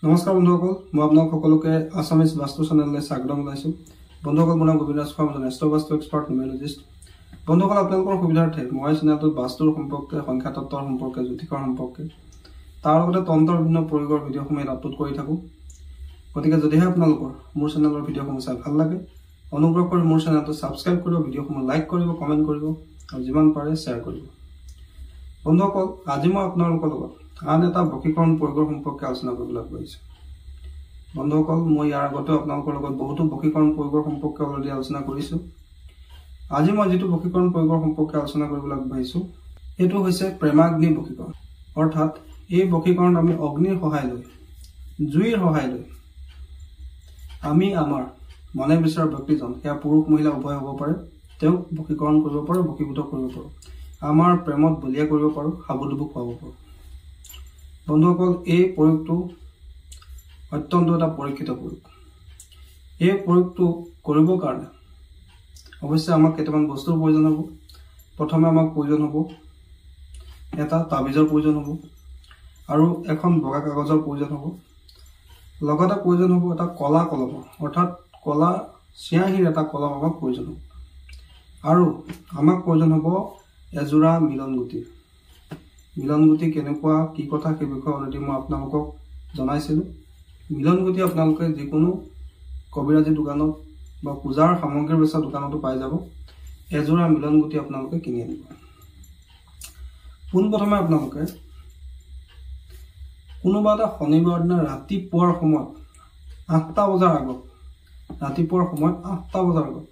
নমস্কাৰ বন্ধুসকল, মই আপোনাক সকলোকে আছামিজ বাস্তু চেনেললৈ স্বাগতম জনাইছোঁ। বন্ধুসকল, মোৰ নাম গোবিন্দ ৰাজ, মই এষ্ট্ৰ বাস্তু এক্সপাৰ্ট নিউমেৰলজিষ্ট। বন্ধুসকল, আপোনালোকৰ সুবিধাৰ্থে মই চেনেলটোত বাস্তুৰ সম্পৰ্কে, সংখ্যা তত্ত্বৰ সম্পৰ্কে, জ্যোতিষৰ সম্পৰ্কে, তাৰ লগতে তন্ত্ৰৰ বিভিন্ন প্ৰয়োগৰ ভিডিঅ'সমূহ আপলোড কৰি থাকোঁ। গতিকে যদিহে আপোনালোকৰ মোৰ চেনেলৰ ভিডিঅ'সমূহ চাই ভাল লাগে, অনুগ্ৰহ কৰি মোৰ চেনেলটো ছাবস্ক্ৰাইব কৰিব, ভিডিঅ'সমূহ লাইক কৰিব, কমেণ্ট কৰিব আৰু যিমান পাৰে শ্বেয়াৰ কৰিব। বন্ধুসকল, আজি মই আপোনালোকৰ লগত আন এটা বশীকৰণ প্ৰয়োগৰ সম্পৰ্কে আলোচনা কৰিবলৈ আগবাঢ়িছোঁ। বন্ধুসকল, মই ইয়াৰ আগতেও আপোনালোকৰ লগত বহুতো বশীকৰণ প্ৰয়োগৰ সম্পৰ্কে অলৰেডি আলোচনা কৰিছোঁ। আজি মই যিটো বশীকৰণ প্ৰয়োগৰ সম্পৰ্কে আলোচনা কৰিবলৈ আগবাঢ়িছোঁ, সেইটো হৈছে প্ৰেমাগ্নি বশীকৰণ। অৰ্থাৎ এই বশীকৰণ আমি অগ্নিৰ সহায় লৈ, জুইৰ সহায় লৈ আমি আমাৰ মনে বিচৰা ব্যক্তিজন, সেয়া পুৰুষ মহিলা উভয় হ'ব পাৰে, তেওঁক বশীকৰণ কৰিব পাৰোঁ, বশীভূত কৰিব পাৰোঁ, আমাৰ প্ৰেমত বলিয়া কৰিব পাৰোঁ, সাবুদুবু খুৱাব পাৰোঁ। বন্ধুসকল, এই প্ৰয়োগটো অত্যন্ত এটা পৰীক্ষিত প্ৰয়োগ। এই প্ৰয়োগটো কৰিবৰ কাৰণে অৱশ্যে আমাক কেইটামান বস্তুৰ প্ৰয়োজন হ'ব। প্ৰথমে আমাক প্ৰয়োজন হ'ব এটা তাবিজৰ প্ৰয়োজন হ'ব আৰু এখন বগা কাগজৰ প্ৰয়োজন হ'ব। লগতে প্ৰয়োজন হ'ব এটা কলা কলমৰ, অৰ্থাৎ কলা চিয়াঁহীৰ এটা কলম আমাক প্ৰয়োজন হ'ব। আৰু আমাক প্ৰয়োজন হ'ব এযোৰা মিলনগুটিৰ। মিলনগুটি কেনেকুৱা, কি কথা, সেই বিষয়ে অলৰেডি মই আপোনালোকক জনাইছিলোঁ। মিলনগুটি আপোনালোকে যিকোনো কবিৰাজী দোকানত বা পূজাৰ সামগ্ৰী বেচা দোকানতো পাই যাব। এযোৰা মিলনগুটি আপোনালোকে কিনি আনিব। পোনপ্ৰথমে আপোনালোকে কোনোবা এটা শনিবাৰ দিনা ৰাতিপুৱাৰ সময়ত 8টা বজাৰ আগত,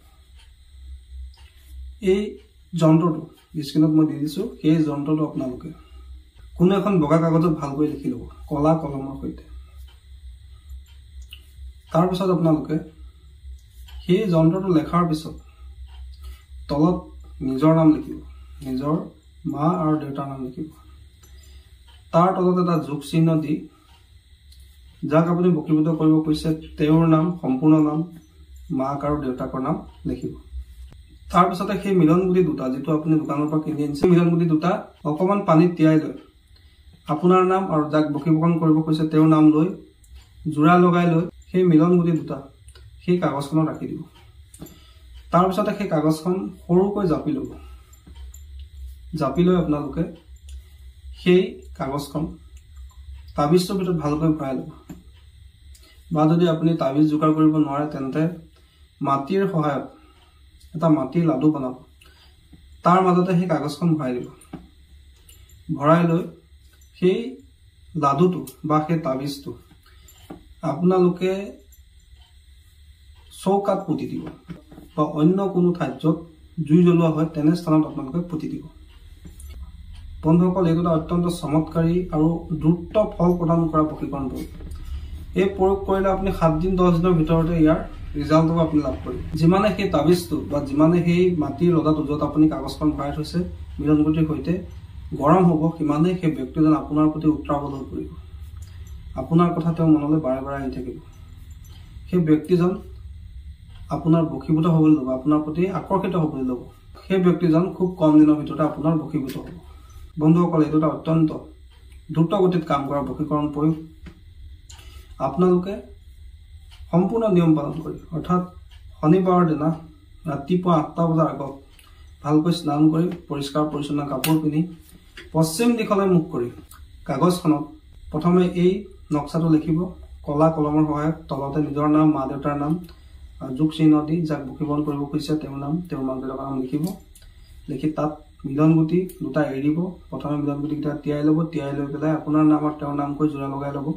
এই যন্ত্ৰটো স্ক্ৰীণত মই দি দিছোঁ, সেই যন্ত্ৰটো আপোনালোকে কোনো এখন বগা কাগজত ভালকৈ লিখি ল'ব, কলা কলমৰ সৈতে। তাৰপিছত আপোনালোকে সেই যন্ত্ৰটো লেখাৰ পিছত তলত নিজৰ নাম লিখিব, নিজৰ মা আৰু দেউতাৰ নাম লিখিব। তাৰ তলত এটা যোগ চিহ্ন দি যাক আপুনি বশীভূত কৰিব কৈছে তেওঁৰ নাম, সম্পূৰ্ণ নাম, মাক আৰু দেউতাকৰ নাম লিখিব। তাৰপিছতে সেই মিলনগুটি দুটা, যিটো আপুনি দোকানৰ পৰা কিনি আনিছে, মিলনগুটি দুটা অকণমান পানীত তিয়াই লৈ আপোনাৰ নাম আৰু যাক বশীকৰণ কৰিব কৈছে তেওঁৰ নাম লৈ জোৰা লগাই লৈ সেই মিলনগুটি দুটা সেই কাগজখনত ৰাখি দিব। তাৰপিছতে সেই কাগজখন সৰুকৈ জাপি ল'ব। জাপি লৈ আপোনালোকে সেই কাগজখন তাবিজটোৰ ভিতৰত ভালকৈ ভৰাই ল'ব। বা যদি আপুনি তাবিজ যোগাৰ কৰিব নোৱাৰে, তেন্তে মাটিৰ সহায়ত এটা মাটিৰ লাডু বনাব, তাৰ মাজতে সেই কাগজখন ভৰাই দিব। ভৰাই লৈ সেই লাডুটো বা সেই তাবিজটো আপোনালোকে চৌকাত পুতি দিব বা অন্য কোনো ঠাইত য'ত জুই জ্বলোৱা হয় তেনে স্থানত আপোনালোকে পুতি দিব। বন্ধুসকল, এইটো এটা অত্যন্ত চমৎকাৰী আৰু দ্ৰুত ফল প্ৰদান কৰা বশীকৰণ প্ৰয়োগ। এই প্ৰয়োগ কৰিলে আপুনি 7 দিন 10 দিনৰ ভিতৰতে ইয়াৰ ৰিজাল্টটো আপুনি লাভ কৰিব। যিমানে সেই তাবিজটো বা যিমানে সেই মাটিৰ লদাটো য'ত আপুনি কাগজখন ভৰাই থৈছে মিলনগুটিৰ সৈতে গৰম হ'ব, সিমানেই সেই ব্যক্তিজন আপোনাৰ প্ৰতি উত্ৰাৱল হৈ পৰিব। আপোনাৰ কথা তেওঁ মনলৈ বাৰে বাৰে আহি থাকিব। সেই ব্যক্তিজন আপোনাৰ বশীভূত হ'বলৈ ল'ব, আপোনাৰ প্ৰতি আকৰ্ষিত হ'বলৈ ল'ব। সেই ব্যক্তিজন খুব কম দিনৰ ভিতৰতে আপোনাৰ বশীভূত হ'ব। বন্ধুসকল, এইটো এটা অত্যন্ত দ্ৰুত গতিত কাম কৰা বশীকৰণ প্ৰয়োগ। আপোনালোকে সম্পূৰ্ণ নিয়ম পালন কৰি, অৰ্থাৎ শনিবাৰৰ দিনা ৰাতিপুৱা 8টা বজাৰ আগত ভালকৈ স্নান কৰি পৰিষ্কাৰ পৰিচ্ছন্ন কাপোৰ পিন্ধি পশ্চিম দিশলৈ মুখ কৰি কাগজখনত প্ৰথমে এই নক্সাটো লিখিব, কলা কলমৰ সহায়ত। তলতে নিজৰ নাম, মা দেউতাৰ নাম যোগ চিহ্ন দি যাক বশীকৰণ কৰিব খুজিছে তেওঁৰ নাম, তেওঁৰ মাক দেউতাকৰ নাম লিখিব। লিখি তাত মিলনগুটি দুটা এৰি দিব। প্ৰথমে মিলনগুটিকেইটা তিয়াই ল'ব, তিয়াই লৈ পেলাই আপোনাৰ নাম আৰু তেওঁৰ নামকৈ জোৰা লগাই ল'ব।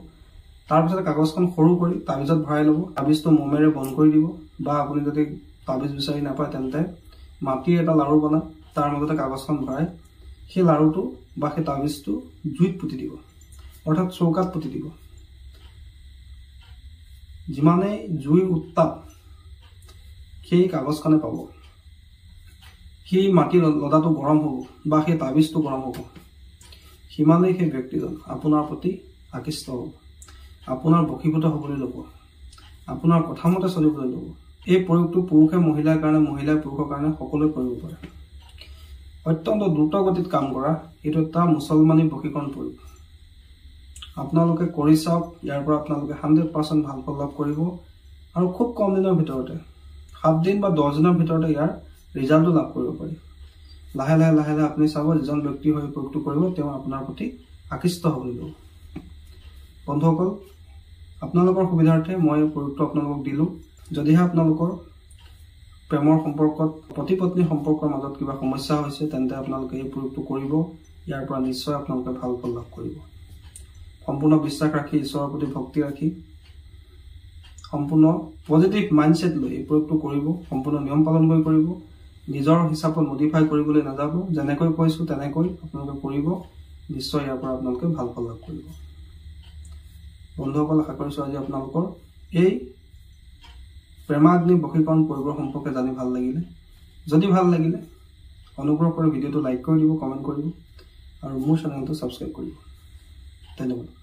তাৰপিছতে কাগজখন সৰু কৰি তাবিজত ভৰাই ল'ব। তাবিজটো মমেৰে বন্ধ কৰি দিব, বা আপুনি যদি তাবিজ বিচাৰি নাপায় তেন্তে মাটিৰ এটা লাড়ু বনাই তাৰ মাজতে কাগজখন ভৰাই সেই লাড়ুটো বা সেই তাবিজটো জুইত পুতি দিব, অৰ্থাৎ চৌকাত পুতি দিব। যিমানেই জুইৰ উত্তাপ সেই কাগজখনে পাব, সেই মাটিৰ লদাটো গৰম হ'ব বা সেই তাবিজটো গৰম হ'ব, সিমানেই সেই ব্যক্তিজন আপোনাৰ প্ৰতি আকৃষ্ট হ'ব, আপোনাৰ বশীভূত হ'বলৈ ল'ব, আপোনাৰ কথামতে চলিবলৈ ল'ব। এই প্ৰয়োগটো পুৰুষে মহিলাৰ কাৰণে, মহিলাই পুৰুষৰ কাৰণে সকলোৱে কৰিব পাৰে। অত্যন্ত দ্ৰুত গতিত কাম কৰা এইটো এটা মুছলমানী বশীকৰণ প্ৰয়োগ। আপোনালোকে কৰি চাওক ইয়াৰ পৰা আপোনালোকে 100% ভাল ফল লাভ কৰিব আৰু খুব কম দিনৰ ভিতৰতে 7 দিন বা 10 দিনৰ ভিতৰতে ইয়াৰ ৰিজাল্টটো লাভ কৰিব পাৰি লাহে লাহে আপুনি চাব যিজন ব্যক্তি হৈ প্ৰয়োগটো কৰিব তেওঁ আপোনাৰ প্ৰতি আকৃষ্ট হ'ব বন্ধুসকল আপোনালোকৰ সুবিধাৰ্থে মই প্ৰয়োগটো আপোনালোকক দিলো যদিহে আপোনালোকৰ প্ৰেমৰ সম্পৰ্কত পতি পত্নী সম্পৰ্কৰ মাজত কিবা সমস্যা হৈছে তেন্তে আপোনালোকে এই প্ৰয়োগটো কৰিব ইয়াৰ পৰা নিশ্চয় আপোনালোকে ভাল ফল লাভ কৰিব সম্পূৰ্ণ বিশ্বাস ৰাখি ঈশ্বৰৰ প্ৰতি ভক্তি ৰাখি সম্পূৰ্ণ পজিটিভ মাইন্ডসেট লৈ এই প্ৰয়োগটো কৰিব সম্পূৰ্ণ নিয়ম পালন কৰি কৰিব নিজৰ হিচাপত মডিফাই কৰিবলৈ নাযাব যেনেকৈ কৈছো তেনেকৈ আপোনালোকে কৰিব নিশ্চয় ইয়াৰ পৰা আপোনালোকে ভাল ফল লাভ কৰিব বন্ধুসকল আশা কৰিছো আজি আপোনালোকৰ এই প্ৰেমাগ্নি বশীকৰণ প্ৰয়োগৰ সম্পৰ্কে জানি ভাল লাগিলে যদি ভাল লাগিলে অনুগ্ৰহ কৰি ভিডিঅটো লাইক কৰি দিব কমেন্ট কৰিব আৰু মোৰ চেনেলটো সাবস্ক্ৰাইব কৰিব ধন্যবাদ